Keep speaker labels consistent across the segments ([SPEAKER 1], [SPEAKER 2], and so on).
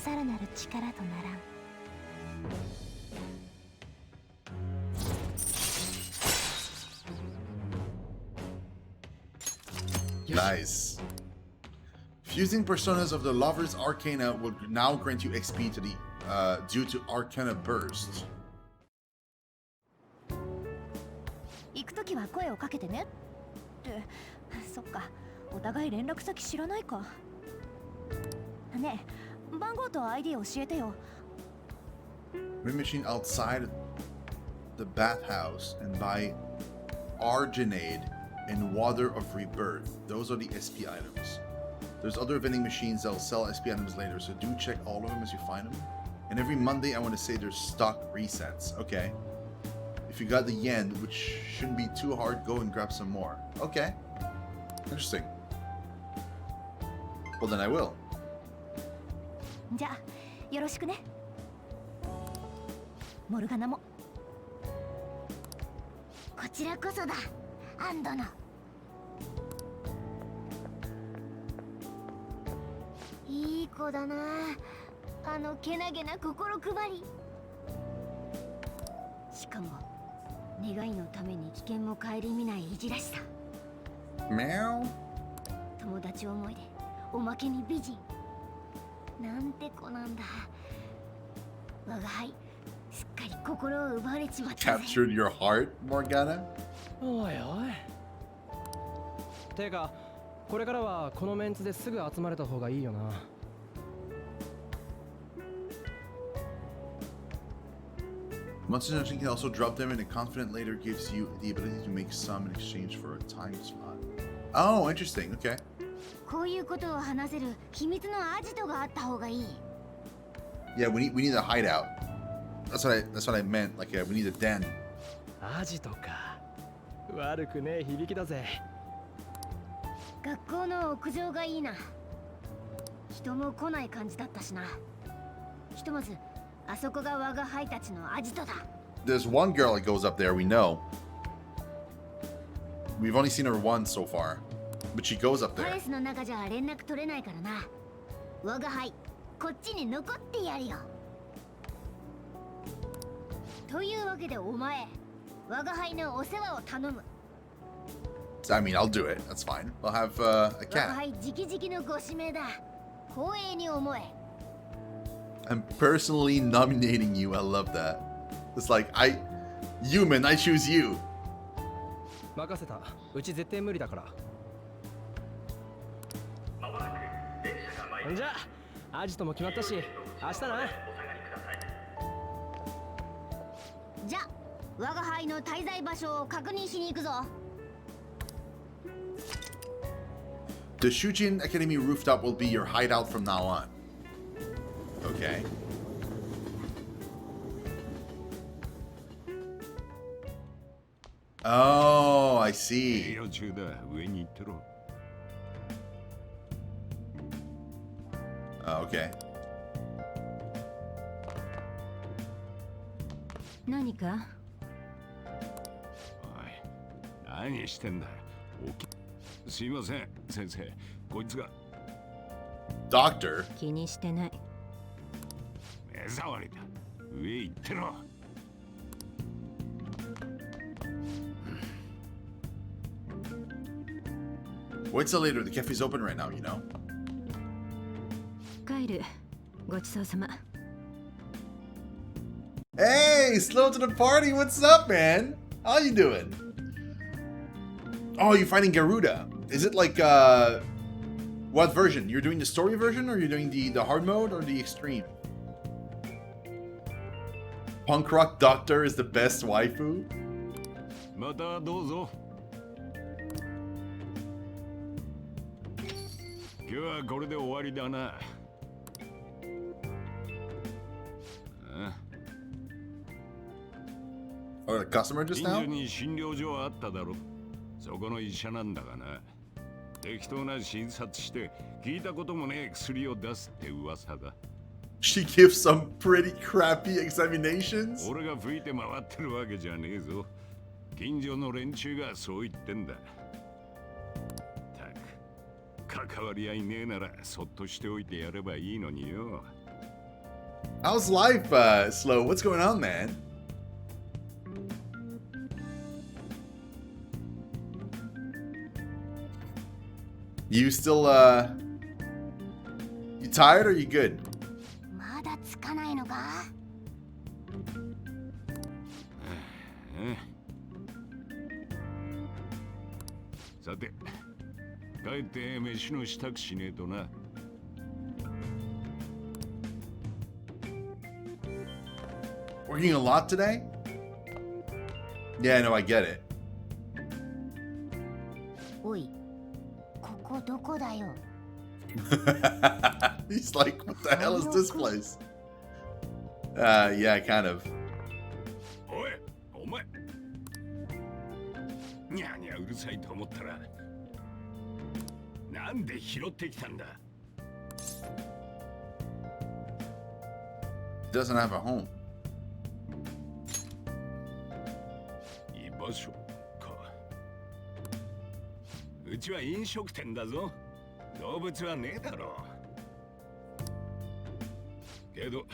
[SPEAKER 1] さらなる力とならん。
[SPEAKER 2] Nice. Fusing personas of the Lover's Arcana will now grant you XP to the due to Arcana Burst.
[SPEAKER 1] 行くときは声をかけてね。って、そっか。お互い連絡先知らないか。ねえ、番号と ID 教えてよ。
[SPEAKER 2] Ring machine outside the bathhouse and buy Arginade and Water of Rebirth. Those are the SP items. There's other vending machines that will sell SP items later, so do check all of them as you find them. And every Monday, I want to say there's stock resets. Okay. If you got the yen, which shouldn't be too hard, go and grab some more. Okay. Interesting. Well, then I will.
[SPEAKER 1] じゃあ、よろしくね。モルガナも。こちらこそだ、アンドの。いい子だな、あのけなげな心配り。しかも願いのために危険も顧みないいじらしさ。
[SPEAKER 2] Meow.
[SPEAKER 1] 友達思いでおまけに美人なんて子なんだ。我が輩すっかり心を奪われちまったぜ。
[SPEAKER 2] Captured your heart, Morgana?
[SPEAKER 3] おいおい。てかこれからはこのメンツですぐ集まれた方がいいよな。
[SPEAKER 2] Once in a can also drop them, and a confident later gives you the ability to make some in exchange for a time slot. Oh, interesting. Okay.
[SPEAKER 1] こういうことを話せる秘密のアジトがあった方がいい。
[SPEAKER 2] Yeah, we need a hideout. That's what I meant. Like, we need a den.
[SPEAKER 3] アジトか。悪くねえ響きだぜ。
[SPEAKER 1] 学校の屋上がいいな。人も来ない感じだったしな。ひとまずあそこが我が輩たちのアジトだ。
[SPEAKER 2] There's one girl that goes up there, we know. We've only seen her once so far, but she goes up
[SPEAKER 1] パ
[SPEAKER 2] there.
[SPEAKER 1] レスの中じゃ連絡取れないからな。我が輩こっちに残ってやるよ。というわけでお前、我が輩のお世話を頼む。
[SPEAKER 2] I mean, I'll do it. That's fine. I'll have a
[SPEAKER 1] 我が
[SPEAKER 2] cat.
[SPEAKER 1] 輩直々のご指名だ。光栄に思え。
[SPEAKER 2] I'm personally nominating you. I love that. It's like human, I choose you.
[SPEAKER 3] 任せた。うち絶対無理だから。じゃあアジトも決まったし、明日な。
[SPEAKER 1] じゃあ我が輩の滞在場所を確認しに行くぞ。
[SPEAKER 2] The Shujin Academy rooftop will be your hideout from now on. Okay. Oh, I see. Oh, okay.
[SPEAKER 1] 何か？
[SPEAKER 4] おい、何してんだ。すいません、先生。こいつが
[SPEAKER 2] Doctor?
[SPEAKER 1] 気にしてない。
[SPEAKER 4] 目障りだ。上行ってろ。
[SPEAKER 2] Wait till later. The cafe's open right now, you know?
[SPEAKER 1] 帰る。ごちそうさま。
[SPEAKER 2] Hey, slow to the party. What's up, man? How you doing? Oh, you're fighting Garuda. Is it like what version? You're doing the story version, or you're doing the hard mode, or the extreme? Punk rock doctor is the best waifu.
[SPEAKER 4] またどうぞ。今日はこれで終わりだな。
[SPEAKER 2] Or the customer just
[SPEAKER 4] 近
[SPEAKER 2] now?
[SPEAKER 4] 所に診療所あっただろ。そこの医者なんだがな。適当な診察して聞いたこともねえ薬を出すって噂だ。
[SPEAKER 2] She gives some pretty crappy examinations.
[SPEAKER 4] 俺が吹いて回ってるわけじゃねえぞ。近所の連中がそう言ってんだ。たく、関わり合いねえならそっとしておいてやればいいのによ。
[SPEAKER 2] How's life, Slow? What's going on, man? You still, you tired or you good?
[SPEAKER 1] まだつかないのか？
[SPEAKER 4] さて、帰って飯の支度しねえとな。
[SPEAKER 2] Working a lot today? Yeah, no, I get it.
[SPEAKER 1] おい、ここどこだよ？
[SPEAKER 2] He's like, what the hell is this place? Yeah, kind of.
[SPEAKER 4] おい、お前。にゃにゃうるさいと思ったら、なんで拾ってきたんだ。
[SPEAKER 2] He doesn't have a home.
[SPEAKER 4] 居場所か。うちは飲食店だぞ。動物はねえだろう。けど、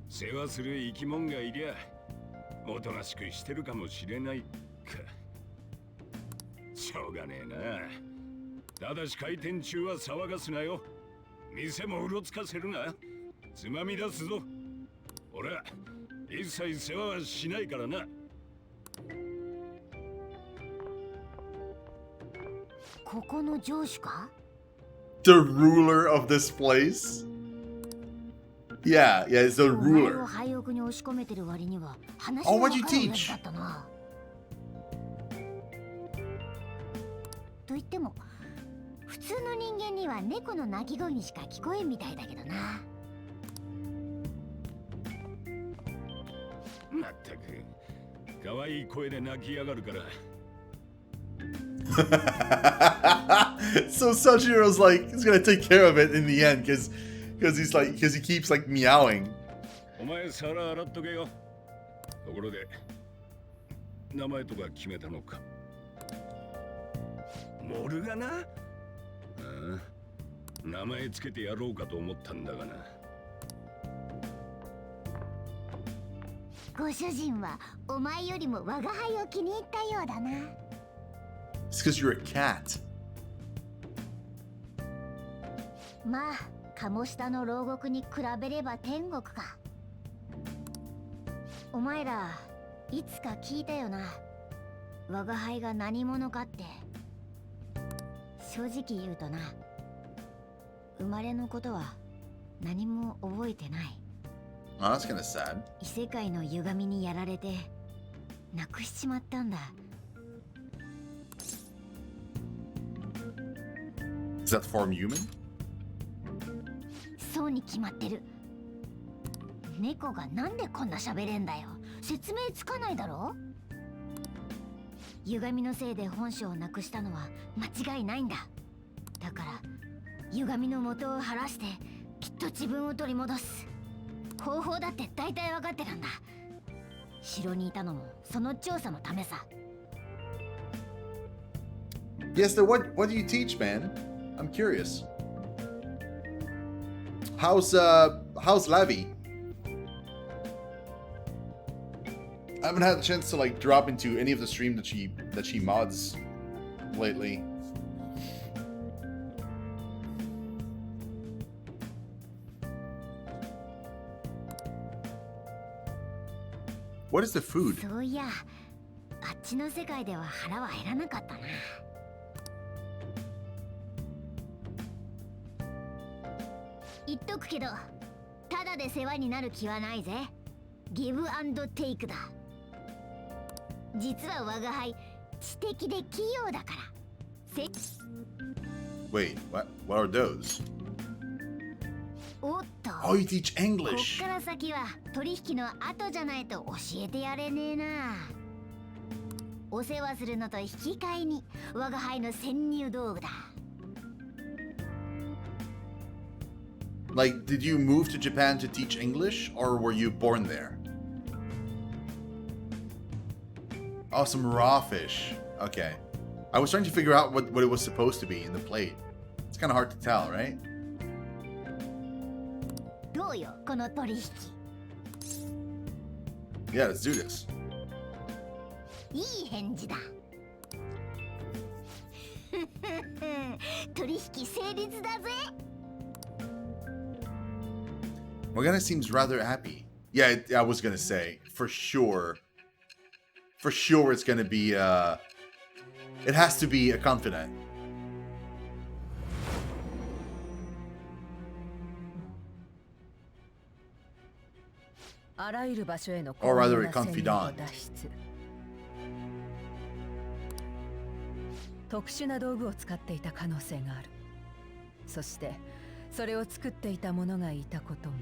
[SPEAKER 4] 世話する生き物がいりゃ、おとなしくしてるかもしれないか。しょうがねえな。ただし開店中は騒がすなよ。店もうろつかせるな。つまみ出すぞ。俺は一切世話はしないからな。
[SPEAKER 1] ここの上司か？
[SPEAKER 2] The ruler of this place? Yeah, it's the
[SPEAKER 1] お前を
[SPEAKER 2] ruler.
[SPEAKER 1] 廃屋に押し込めてる割には話
[SPEAKER 2] Oh,
[SPEAKER 1] が
[SPEAKER 2] what'd
[SPEAKER 1] わ
[SPEAKER 2] you
[SPEAKER 1] かるやつ
[SPEAKER 2] teach?
[SPEAKER 1] だったな。と言っても、普通の人間には猫の鳴き声にしか聞こえんみたいだけどな。
[SPEAKER 4] まったく、可愛い声で泣きやがるから。
[SPEAKER 2] So Sanjiro's like, he's gonna take care of it in the end, because he keeps like meowing.
[SPEAKER 4] お前皿洗っとけよ。ところで、名前とか決めたのか。モルガナ？ああ、名前つけてやろうかと思ったんだがな。
[SPEAKER 1] ご主人はお前よりも我が輩を気に入ったようだな。
[SPEAKER 2] It's because you're a cat.
[SPEAKER 1] まあ、鴨下の牢獄に比べれば天国か。お前ら、いつか聞いたよな。我が輩が何者かって。正直言うとな、生まれのことは何も覚えてない。
[SPEAKER 2] Oh, that's kind of sad.
[SPEAKER 1] 異世界の歪みにやられて、なくしちまったんだ。
[SPEAKER 2] Is that form human?
[SPEAKER 1] そうに決まってる。猫がなんでこんな喋れんだよ。説明つかないだろ。歪みのせいで本性をなくしたのは間違いないんだ。だから歪みの元を晴らしてきっと自分を取り戻す方法だって大体分かってるんだ。城にいたのもその調査のためさ。
[SPEAKER 2] Yes, then what do you teach, man? I'm curious. How's Lavi? I haven't had a chance to like drop into any of the stream that she mods lately. What is the food?
[SPEAKER 1] そういや、あっちの世界では腹は減らなかったな。言っとくけど、ただで世話になる気はないぜ。ギブアンドテイクだ。実は我が輩、知的で器用だから。
[SPEAKER 2] Wait, what are those?
[SPEAKER 1] おっと。
[SPEAKER 2] Oh, you teach
[SPEAKER 1] こっ
[SPEAKER 2] English.
[SPEAKER 1] から先は取引の後じゃないと教えてやれねえな。お世話するのと引き換えに我が輩の潜入道具だ。
[SPEAKER 2] Like, did you move to Japan to teach English, or were you born there? Oh, some raw fish. Okay. I was trying to figure out what it was supposed to be in the plate. It's kind of hard to tell, right?
[SPEAKER 1] どうよこの取引。
[SPEAKER 2] Yeah, let's do this.
[SPEAKER 1] いい返事だ。取引成立だぜ。
[SPEAKER 2] Morgana seems rather happy. Yeah, I was gonna say, for sure. For sure it's gonna be, it has to be a confidant.
[SPEAKER 5] Or
[SPEAKER 2] rather a confidant.
[SPEAKER 5] 特殊な道具を使っていた可能性がある。そしてそれを作っていた者がいたことも。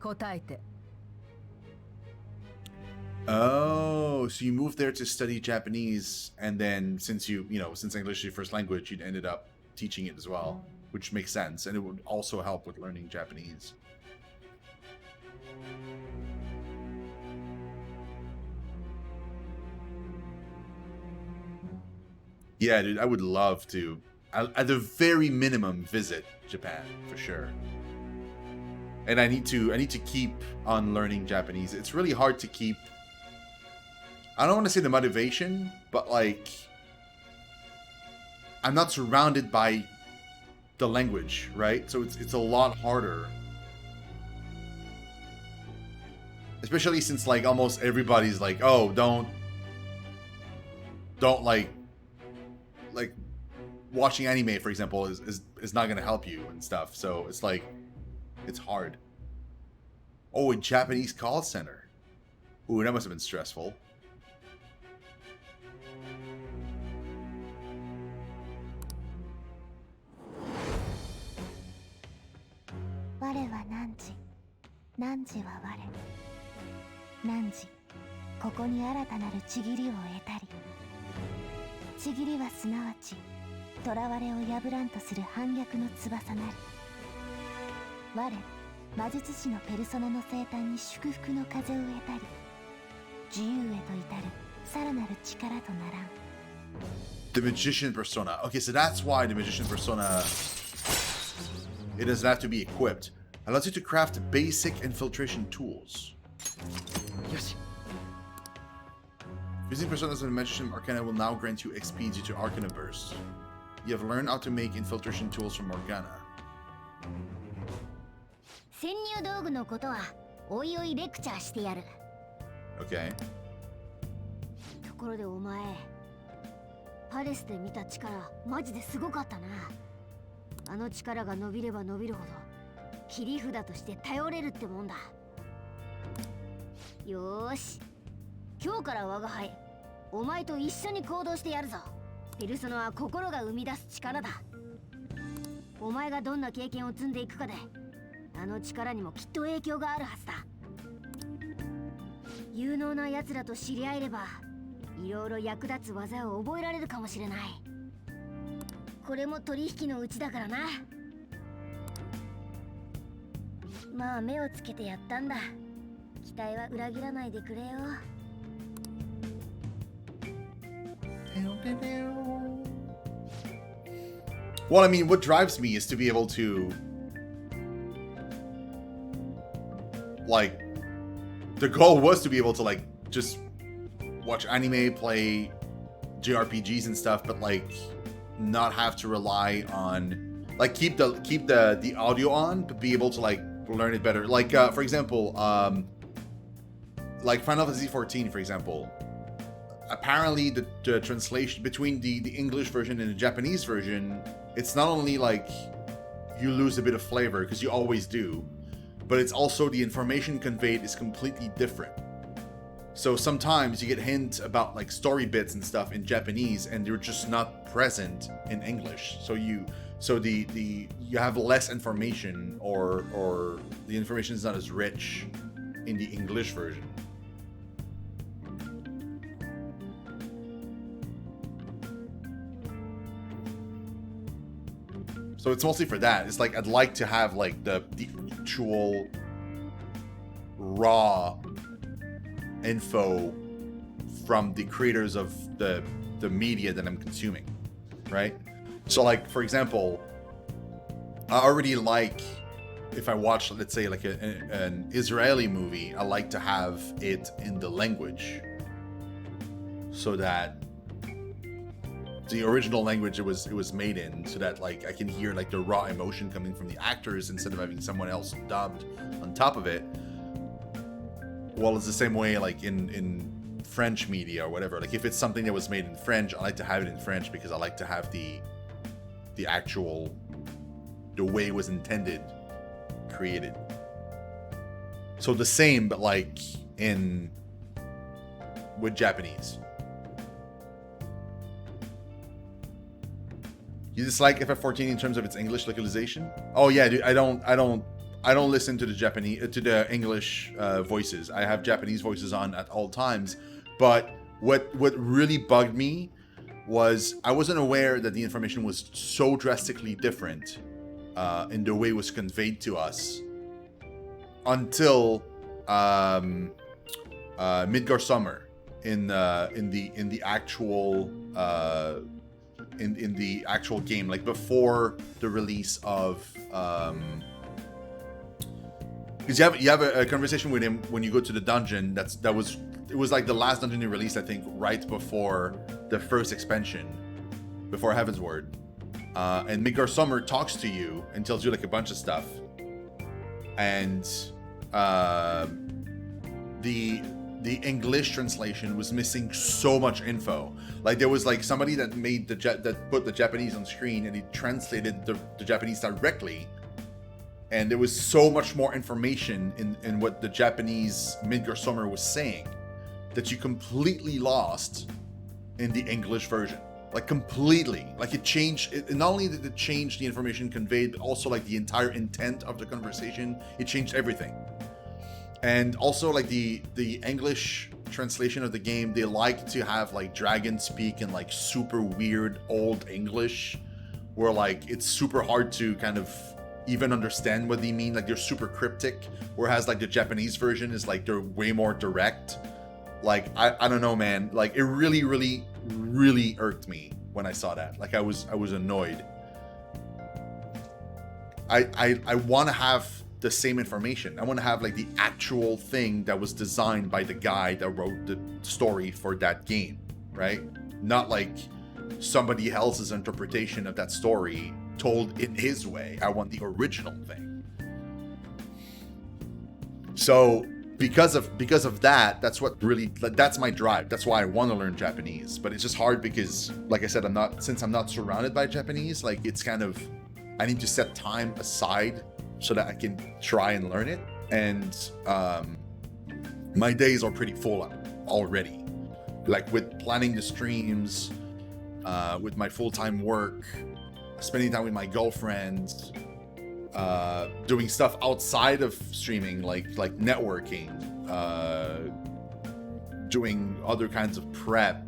[SPEAKER 5] 答えて。
[SPEAKER 2] Oh, so you moved there to study Japanese, and then since since English is your first language, you ended up teaching it as well, which makes sense, and it would also help with learning Japanese. Yeah, dude, I would love to, at the very minimum, visit Japan for sure. And I need to keep on learning Japanese. It's really hard to keep. I don't want to say the motivation, but like, I'm not surrounded by the language, right? So it's a lot harder. Especially since like almost everybody's like, oh, don't like watching anime, for example, is not gonna help you and stuff. So it's like, it's hard. Oh, a Japanese call center. Ooh, that must have been stressful.
[SPEAKER 1] 我は汝、汝は我。汝、ここに新たなるちぎりを得たり。ちぎりはすなわち、囚われを破らんとする反逆の翼なり。我、魔術師のペルソナの生誕に祝福の風を得たり。自由へと至るさらなる力とならん。
[SPEAKER 2] The magician persona. Okay, so that's why the magician persona, it doesn't have to be equipped. Allows you to craft basic infiltration tools. Using personas of the magician Arcana will now grant you XP due to Arcana Burst. You have learned how to make infiltration tools from Morgana.
[SPEAKER 1] 潜入道具のことはおいおいレクチャーしてやる。
[SPEAKER 2] Okay.
[SPEAKER 1] ところでお前、パレスで見た力マジですごかったな。あの力が伸びれば伸びるほど切り札として頼れるってもんだ。よーし、今日から我が輩、お前と一緒に行動してやるぞ。ペルソナは心が生み出す力だ。お前がどんな経験を積んでいくかで、あの力にもきっと影響があるはずだ。有能な奴らと知り合えれば、いろいろ役立つ技を覚えられるかもしれない。これも取引のうちだからな。まあ目をつけてやったんだ。期待は裏切らないでくれよ。
[SPEAKER 2] Well, I mean, what drives me is to be able to, like, the goal was to be able to, like, just watch anime, play JRPGs and stuff, but, like, not have to rely on, like, keep the audio on, but be able to, like, learn it better. Like, for example, like Final Fantasy XIV, for example. Apparently, the translation between the English version and the Japanese version, it's not only like you lose a bit of flavor, because you always do, but it's also the information conveyed is completely different. So sometimes you get hints about like story bits and stuff in Japanese, and they're just not present in English. So you have less information, or the information is not as rich in the English version. So it's mostly for that. It's like I'd like to have like the actual raw info from the creators of the media that I'm consuming, right? So like, for example, I already like, if I watch, let's say like an Israeli movie, I like to have it in the language so that the original language it was made in, so that like I can hear like the raw emotion coming from the actors instead of having someone else dubbed on top of it. Well, it's the same way like in French media or whatever. Like if it's something that was made in French, I like to have it in French because I like to have the actual, the way it was intended created. So the same, but like with Japanese. You dislike FF14 in terms of its English localization? Oh yeah, dude, I don't listen to the English voices. I have Japanese voices on at all times. But what really bugged me was I wasn't aware that the information was so drastically different in the way it was conveyed to us until Midgar Summer in the actual in the actual game, like before the release of because you have a conversation with him when you go to the dungeon. It was like the last dungeon he released, I think, right before the first expansion, before Heaven's Word. And Midgar Summer talks to you and tells you like a bunch of stuff. And the English translation was missing so much info. Like there was like somebody that made that put the Japanese on screen and he translated the Japanese directly. And there was so much more information in what the Japanese Midgar Summer was saying that you completely lost in the English version. Like completely. Like it changed, not only did it change the information conveyed, but also like the entire intent of the conversation. It changed everything. And also like the English translation of the game, they like to have like dragon speak in like super weird old English, where like it's super hard to kind of even understand what they mean. Like they're super cryptic, whereas like the Japanese version is like they're way more direct. Like I don't know, man. Like it really irked me when I saw that. Like I was annoyed. I want to have the same information. I want to have like the actual thing that was designed by the guy that wrote the story for that game, right? Not like somebody else's interpretation of that story told in his way. I want the original thing. So because of that, that's my drive. That's why I want to learn Japanese. But it's just hard because, like I said, since I'm not surrounded by Japanese, like it's kind of, I need to set time aside so that I can try and learn it. And my days are pretty full already. Like with planning the streams, with my full-time work, spending time with my girlfriend, doing stuff outside of streaming, like networking, doing other kinds of prep,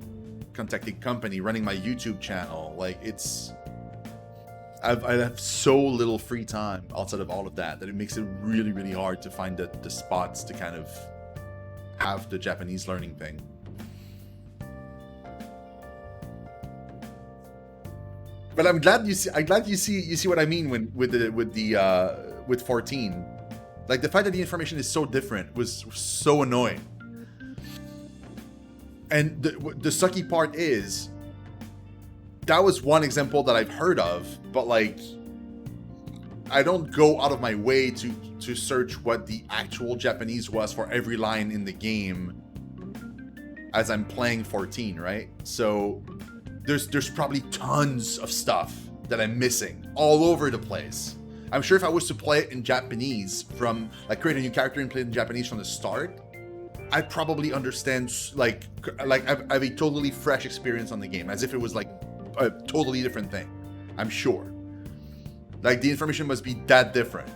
[SPEAKER 2] contacting company, running my YouTube channel. Like I have so little free time outside of all of that it makes it really hard to find the spots to kind of have the Japanese learning thing. But I'm glad you see what I mean with 14. Like the fact that the information is so different was so annoying. And the sucky part is that was one example that I've heard of, but like I don't go out of my way to search what the actual Japanese was for every line in the game as I'm playing 14, right? So there's probably tons of stuff that I'm missing all over the place. I'm sure if I was to play it in Japanese from like create a new character and play it in Japanese from the start, I'd probably understand like I have a totally fresh experience on the game, as if it was like a totally different thing. I'm sure. Like the information must be that different.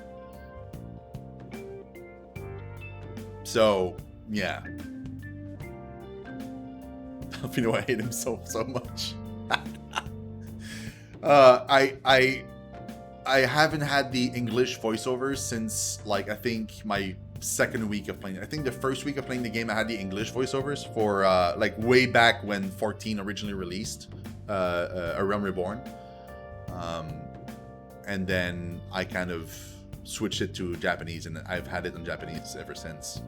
[SPEAKER 2] So yeah. You know, I hate him so much. I haven't had the English voiceovers since like I think my second week of playing. I think the first week of playing the game I had the English voiceovers for like way back when 14 originally released, A Realm Reborn. And then I kind of switched it to Japanese, and I've had it in Japanese ever since.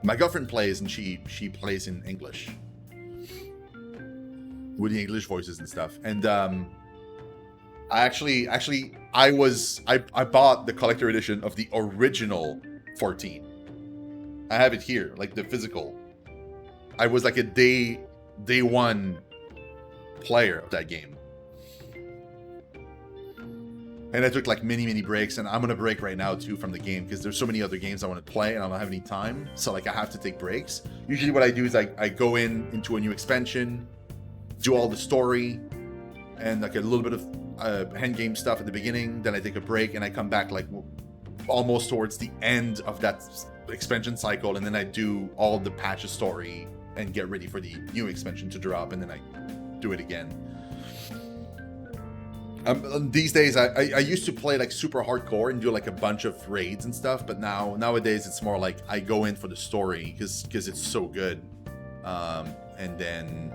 [SPEAKER 2] My girlfriend plays, and she plays in English with the English voices and stuff. And I bought the collector edition of the original 14. I have it here, like the physical. I was like a day one player of that game. And I took like many breaks, and I'm gonna break right now too from the game because there's so many other games I want to play and I don't have any time. So like I have to take breaks. Usually what I do is I go into a new expansion, do all the story and like a little bit of end game stuff at the beginning. Then I take a break and I come back like almost towards the end of that expansion cycle, and then I do all the patches story and get ready for the new expansion to drop, and then I do it again. These days, I used to play like super hardcore and do like a bunch of raids and stuff, but nowadays it's more like I go in for the story because it's so good, and then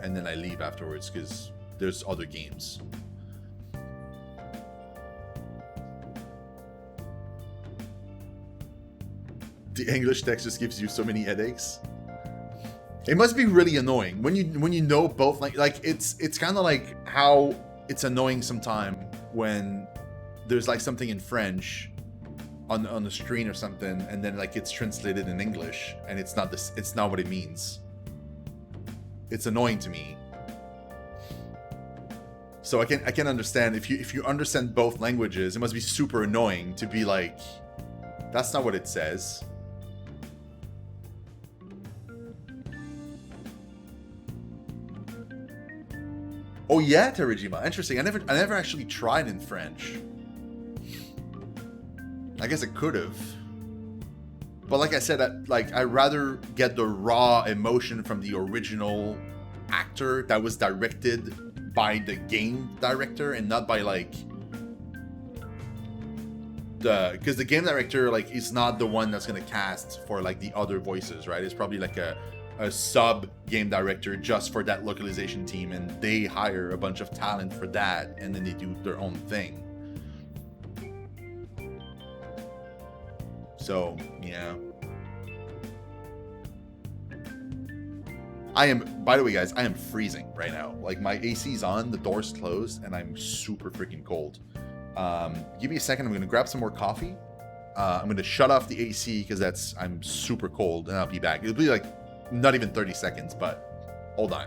[SPEAKER 2] I leave afterwards because there's other games. The English text just gives you so many headaches. It must be really annoying when you know both, like it's kind of like how it's annoying sometimes when there's like something in French on the screen or something, and then like it's translated in English and it's not what it means. It's annoying to me. So I can understand if you understand both languages, it must be super annoying to be like, that's not what it says. Oh yeah, Terajima. Interesting. I never actually tried in French. I guess I could have. But like I said, I'd rather get the raw emotion from the original actor that was directed by the game director and not by like because the game director like is not the one that's gonna cast for like the other voices, right? It's probably like a sub game director just for that localization team, and they hire a bunch of talent for that, and then they do their own thing. So yeah, by the way guys, I am freezing right now. Like my AC's on, the door's closed, and I'm super freaking cold. Give me a second, I'm gonna grab some more coffee. I'm gonna shut off the AC because I'm super cold, and I'll be back. It'll be like not even 30 seconds, but hold on.